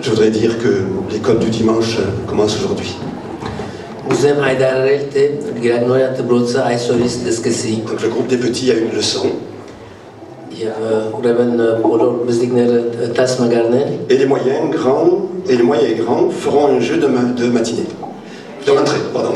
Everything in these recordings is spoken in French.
Je voudrais dire que l'école du dimanche commence aujourd'hui. Donc le groupe des petits a une leçon. Et les moyens et grands feront un jeu de matinée. De rentrée, pardon.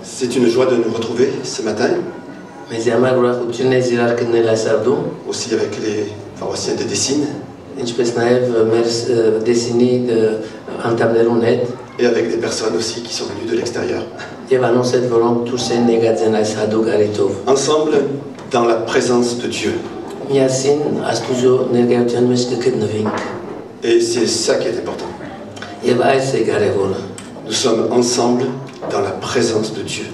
C'est une joie de nous retrouver ce matin. Aussi avec les paroissiens de Dessine. Et avec des personnes aussi qui sont venues de l'extérieur. Ensemble, dans la présence de Dieu. Et c'est ça qui est important. Nous sommes ensemble dans la présence de Dieu.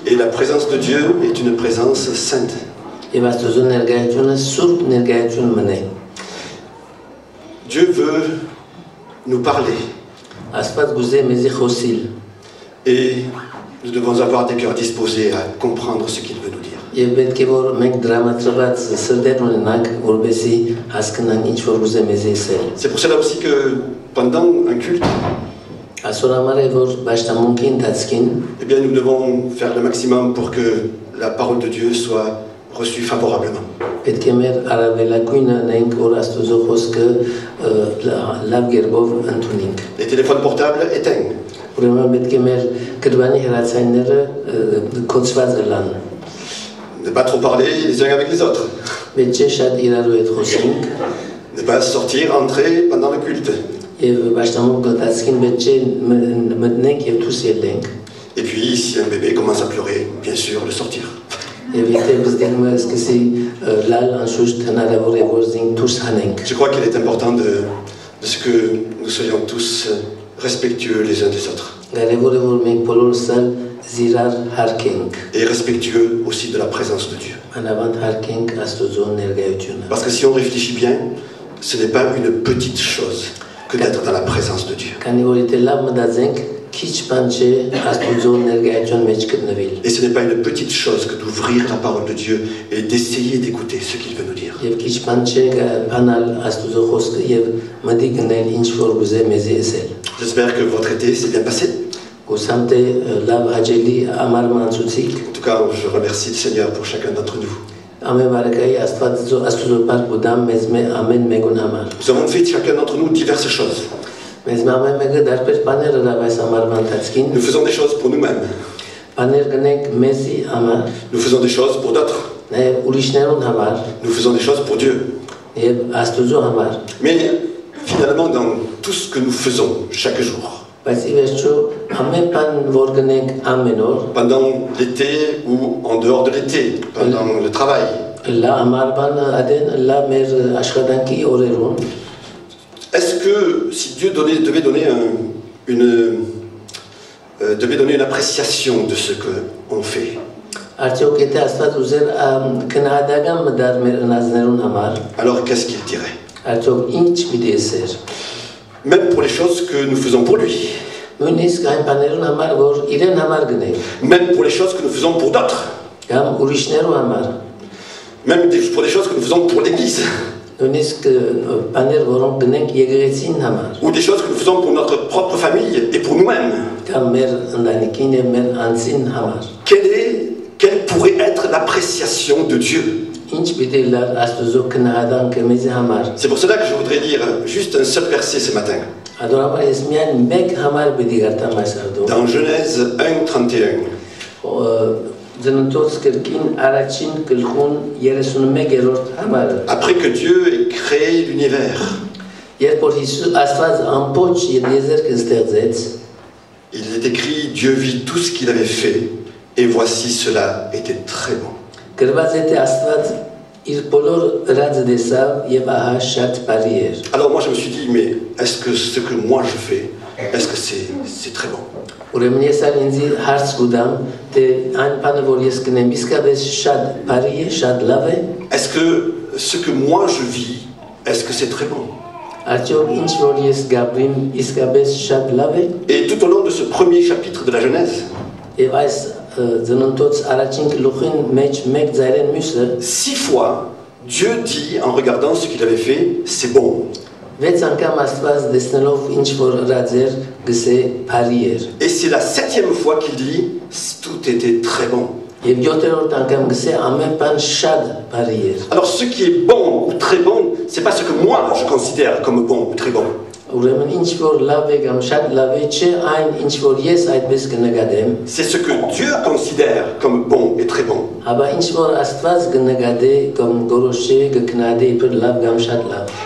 Et la présence de Dieu est une présence sainte. Dieu veut nous parler. Et nous devons avoir des cœurs disposés à comprendre ce qu'il veut nous dire. C'est pour cela aussi que pendant un culte, eh bien, nous devons faire le maximum pour que la parole de Dieu soit reçue favorablement. Les téléphones portables éteints. Ne pas trop parler les uns avec les autres. Ne pas sortir, entrer pendant le culte. Et puis, si un bébé commence à pleurer, bien sûr, le sortir. Je crois qu'il est important de ce que nous soyons tous respectueux les uns des autres. Et respectueux aussi de la présence de Dieu. Parce que si on réfléchit bien, ce n'est pas une petite chose que d'être dans la présence de Dieu. Et ce n'est pas une petite chose que d'ouvrir la parole de Dieu et d'essayer d'écouter ce qu'il veut nous dire. J'espère que votre été s'est bien passé. En tout cas, je remercie le Seigneur pour chacun d'entre nous. Nous avons fait chacun d'entre nous diverses choses. Nous faisons des choses pour nous-mêmes. Nous faisons des choses pour d'autres. Nous faisons des choses pour Dieu. Mais finalement, dans tout ce que nous faisons chaque jour, pendant l'été ou en dehors de l'été, pendant le travail, est-ce que si Dieu devait donner une appréciation de ce qu'on fait, alors qu'est-ce qu'il dirait? Même pour les choses que nous faisons pour lui. Même pour les choses que nous faisons pour d'autres. Même pour les choses que nous faisons pour l'Église. Ou des choses que nous faisons pour notre propre famille et pour nous-mêmes. Quelle pourrait être l'appréciation de Dieu? C'est pour cela que je voudrais lire juste un seul verset ce matin. Dans Genèse 1:31. Après que Dieu ait créé l'univers, il est écrit: Dieu vit tout ce qu'il avait fait, et voici cela était très bon. Alors moi je me suis dit, mais est-ce que ce que moi je fais, est-ce que c'est très bon? Est-ce que ce que moi je vis, est-ce que c'est très bon? Et tout au long de ce premier chapitre de la Genèse, 6 fois, Dieu dit, en regardant ce qu'il avait fait, c'est bon. Et c'est la 7e fois qu'il dit, tout était très bon. Alors ce qui est bon ou très bon, c'est pas ce que moi je considère comme bon ou très bon. C'est ce que Dieu considère comme bon et très bon.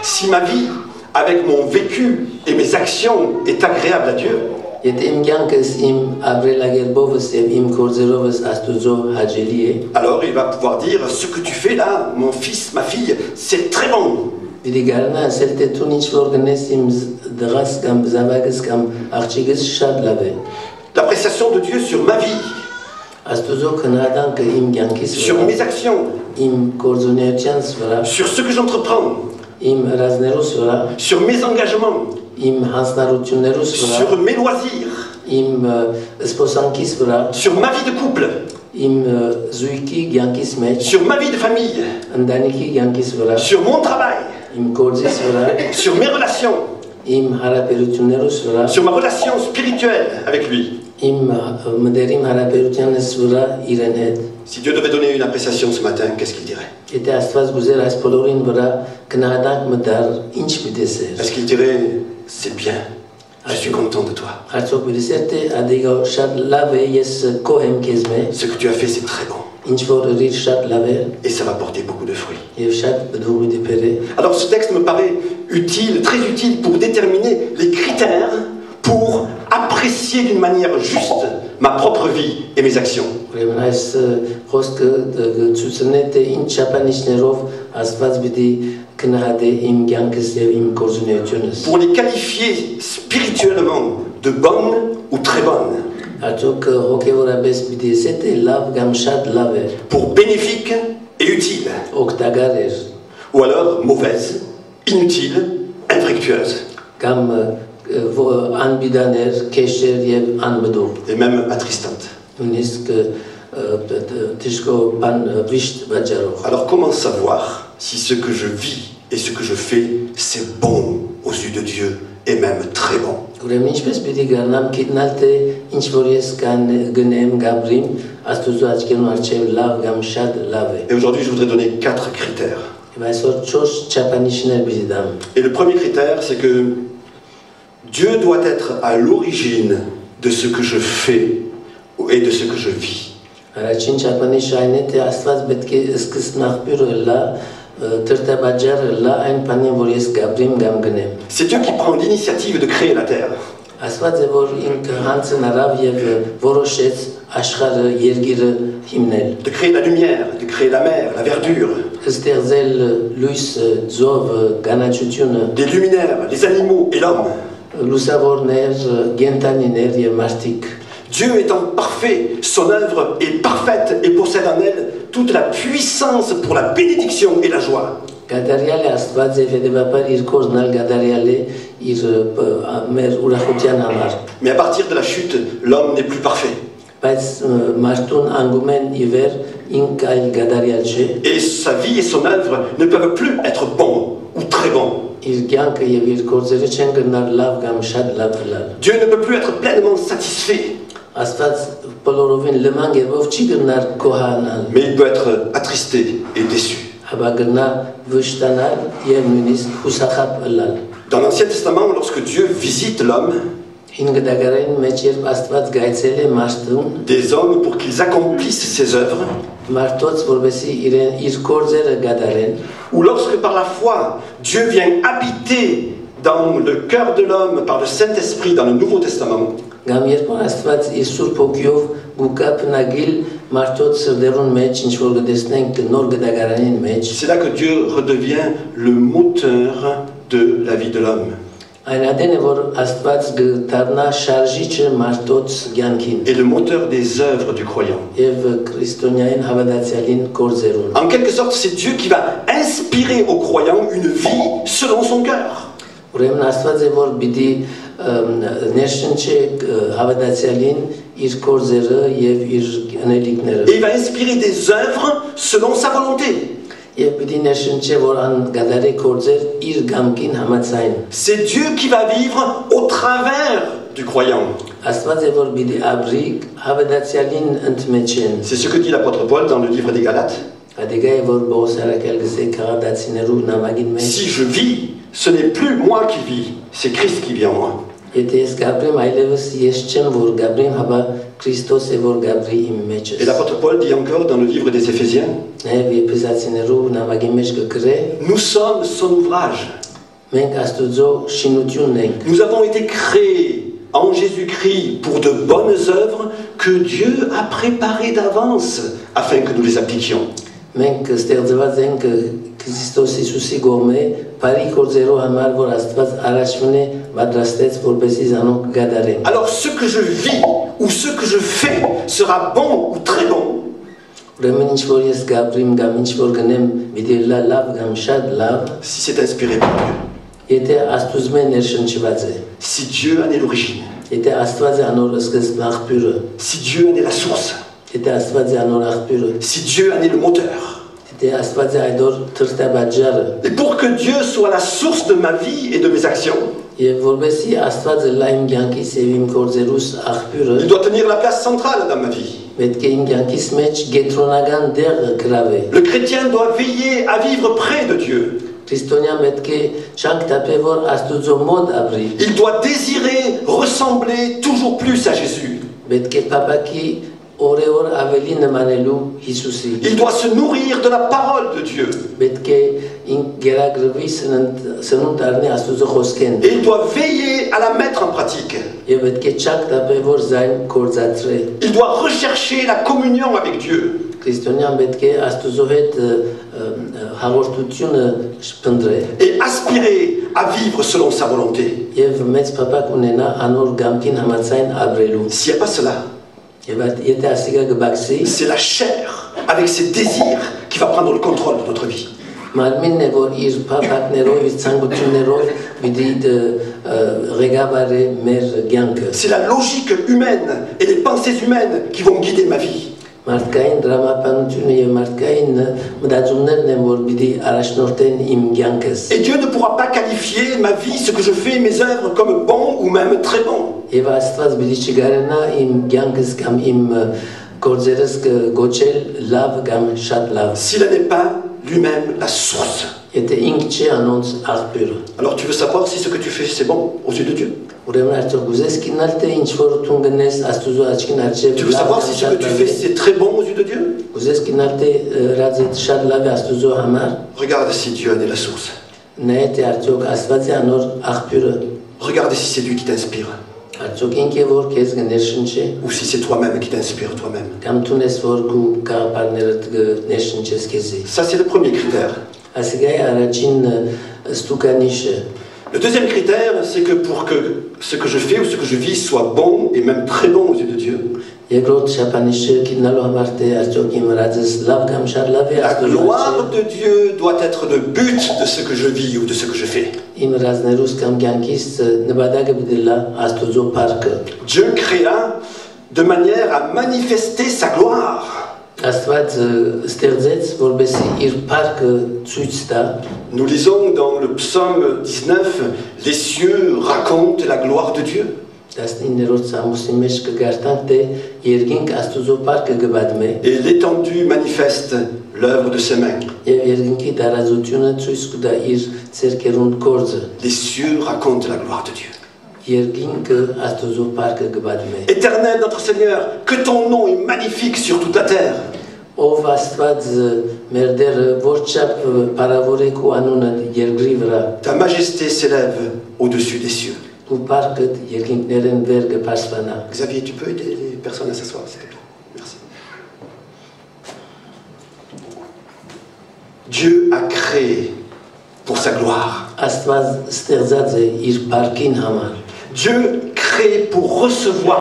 Si ma vie, avec mon vécu et mes actions, est agréable à Dieu, alors il va pouvoir dire, ce que tu fais là, mon fils, ma fille, c'est très bon. L'appréciation de Dieu sur ma vie, sur mes actions, sur ce que j'entreprends, sur mes engagements, sur mes loisirs, sur ma vie de couple, sur ma vie de famille, sur mon travail, sur mes relations, sur ma relation spirituelle avec lui. Si Dieu devait donner une appréciation ce matin, qu'est-ce qu'il dirait? Est-ce qu'il dirait, c'est bien, je suis content de toi. Ce que tu as fait, c'est très bon. Et ça va porter beaucoup de fruits. Alors ce texte me paraît utile, très utile pour déterminer les critères pour apprécier d'une manière juste ma propre vie et mes actions. Pour les qualifier spirituellement de bonnes ou très bonnes. Pour bénéfique et utile. Ou alors mauvaise, inutile, infructueuse. Et même attristante. Alors comment savoir si ce que je vis et ce que je fais, c'est bon aux yeux de Dieu et même très bon? Et aujourd'hui, je voudrais donner 4 critères. Et le premier critère, c'est que Dieu doit être à l'origine de ce que je fais et de ce que je vis. C'est Dieu qui prend l'initiative de créer la terre. De créer la lumière, de créer la mer, la verdure. Des luminaires, les animaux et l'homme. Dieu étant parfait, son œuvre est parfaite et possède en elle toute la puissance pour la bénédiction et la joie. Mais à partir de la chute, l'homme n'est plus parfait. Et sa vie et son œuvre ne peuvent plus être bons ou très bons. Dieu ne peut plus être pleinement satisfait. Mais il peut être attristé et déçu. Dans l'Ancien Testament, lorsque Dieu visite l'homme, des hommes pour qu'ils accomplissent ses œuvres, ou lorsque par la foi, Dieu vient habiter dans le cœur de l'homme par le Saint-Esprit dans le Nouveau Testament, c'est là que Dieu redevient le moteur de la vie de l'homme. Et le moteur des œuvres du croyant. En quelque sorte, c'est Dieu qui va inspirer au croyant une vie selon son cœur. Ուրեմն Աստված է որ պիտի ներշնչի հավատացյալին իր կորձերը եւ իր անելիքները։ Et il va inspirer des œuvres selon sa volonté. Եվ պիտի ներշնչի որ ան գադարի կորձեր իր գամքին համաձայն։ C'est Dieu qui va vivre au travers du croyant. Աստված է որ պիտի ապրի հավատացյալին ընդմեջեն։ C'est ce que dit l'apôtre Paul dans le livre des Galates. Ադեգայ որ Պողոս արաքել գսե քաղաքացիներու նամակին մեջ։ Si je vis, ce n'est plus moi qui vis, c'est Christ qui vit en moi. Եթե ես գաբրեմ այլևս ես չեմ որ գաբրեմ, հապա Քրիստոս է որ գաբրի իմ մեջ։ Et l'apôtre Paul dit encore dans le livre des Éphésiens, Նաև Եփեսացիներու նամակի մեջ կգրե nous sommes son ouvrage. մենք Աստուծո շինությունն ենք։ Nous avons été créés en Jésus-Christ pour de bonnes œuvres que Dieu a préparées d'avance afin que nous les appliquions. Մենք ստեղծված ենք Քրիստոս Հիսուսի կողմէ, բարի գործերով համար որ Աստված առաջվան է պատրաստեց որպեսզի զանոնք գադարեն։ Alors ce que je vis ou ce que je fais sera bon ou très bon. Ուրեմն ինչ որ ես գաբրիմ կամ ինչ որ գնեմ, պիտի լավ կամ շատ լավ, Si c'est inspiré par Dieu, եթե Աստուծո ներշնչված է, si Dieu en est l'origine, եթե Աստված է անոր սկզբն աղբյուրը, si Dieu en est la source, եթե Աստված է անոր աղբյուրը, si Dieu en est le moteur. եթե Աստված է այդոր թրտաբաջարը, Et pour que Dieu soit la source de ma vie et de mes actions, եւ որովհետեւ Աստվածը լայմ կյանքիս եւ իմ գործերուս աղբյուրը, il doit tenir la place centrale dans ma vie. պետք է իմ կյանքիս մեջ գետրոնական դեր գրավե։ Le chrétien doit veiller à vivre près de Dieu. Քրիստոնյա պետք է շանկտապե որ Աստուծո մոտ ապրի, Il doit désirer ressembler toujours plus à Jésus. պետք է փապակի օրեոր ավելի նմանելու Հիսուսի, Il doit se nourrir de la parole de Dieu. պետք է ինգերագրվի սնունդ առնի Աստուծո խոսքեն, Et il doit veiller à la mettre en pratique. եւ պետք է շանկտապե որ զայն կործածրե։ Il doit rechercher la communion avec Dieu. Քրիստոնյան պետք է Աստուծո հետ հաղորդությունը շփնտրե Et aspirer à vivre selon sa volonté. եւ մեծ փապակ ունենա անոր գամքին համաձայն ապրելու։ S'il n'y a pas cela, Եվ եթե ասիգա գբաքսի, c'est la chair avec ses désirs qui va prendre le contrôle de notre vie. մարմինն է որ իր փապակներով, իր ցանկություններով պիտի ղեկավարի մեր կյանքը։ C'est la logique humaine et les pensées humaines qui vont guider ma vie. Մարդկային դրամապանությունը եւ մարդկային մտածումներն են որ պիտի առաջնորդեն իմ կյանքս։ Et Dieu ne pourra pas qualifier ma vie, ce que je fais, mes œuvres comme bon ou même très bon. Եվ Աստված պիտի չգարենա իմ կյանքս կամ իմ գործերս գոչել լավ կամ շատ լավ։ S'il n'est pas lui-même la source. Եթե ինք չի անոնց աղբյուրը։ Alors tu veux savoir si ce que tu fais c'est bon aux yeux de Dieu? Ուրեմն արդյոք ուզես կինալ թե ինչ որ դու գնես Աստուծո աչքին առջև։ Tu veux savoir si ce que tu fais c'est très bon aux yeux de Dieu? Ուզես կինալ թե ռադիտ շատ լավ է Աստուծո համար։ Regarde si Dieu en est la source. Նայ թե արդյոք Աստված է անոր աղբյուրը։ Regarde si c'est lui qui t'inspire. Արդյոք ինք է որ քեզ կներշնչի։ Ou si c'est toi-même qui t'inspire toi-même. Կամ դու ես որ քու գաղափարներդ կներշնչես քեզի։ Ça c'est le premier critère. Ասիկայ առաջին ստուկանիշը։ Le deuxième critère, c'est que pour que ce que je fais ou ce que je vis soit bon et même très bon aux yeux de Dieu. Երկրորդ շապանիշը կինալու համար թե արդյոք իմ ռադես լավ կամ շատ լավ է La Աստուծո։ gloire de Dieu doit être le but de ce que je vis ou de ce que je fais. Իմ ռազներուս կամ կյանքից նպատակը պիտի լա Աստուծո փառքը։ Dieu créa de manière à manifester sa gloire. Աստված ստեղծեց որպեսզի իր փառքը ցույց տա։ Nous lisons dans le psaume 19, les cieux racontent la gloire de Dieu. 19-րդ Սամուսի մեջ կգարտանք թե երկինք Աստուծո փառքը կբադմե Et l'étendue manifeste l'œuvre de ses mains. եւ երկինքի տարածությունը ցույց կտա իր ցերկերուն գործը։ Les cieux racontent la gloire de Dieu. Երկինքը Աստուծո փառքը կբադմե։ Éternel notre Seigneur, que ton nom est magnifique sur toute la terre. Ով Աստված մեր դերը որչափ բարավոր է քո անունը երկրի վրա։ Ta majesté s'élève au-dessus des cieux. Ու փառքդ երկինքներեն վեր կփաստանա։ Xavier, tu peux aider les personnes à s'asseoir, s'il te plaît? Merci. Dieu a créé pour sa gloire. Աստված ստեղծած է իր փառքին համար։ Dieu crée pour recevoir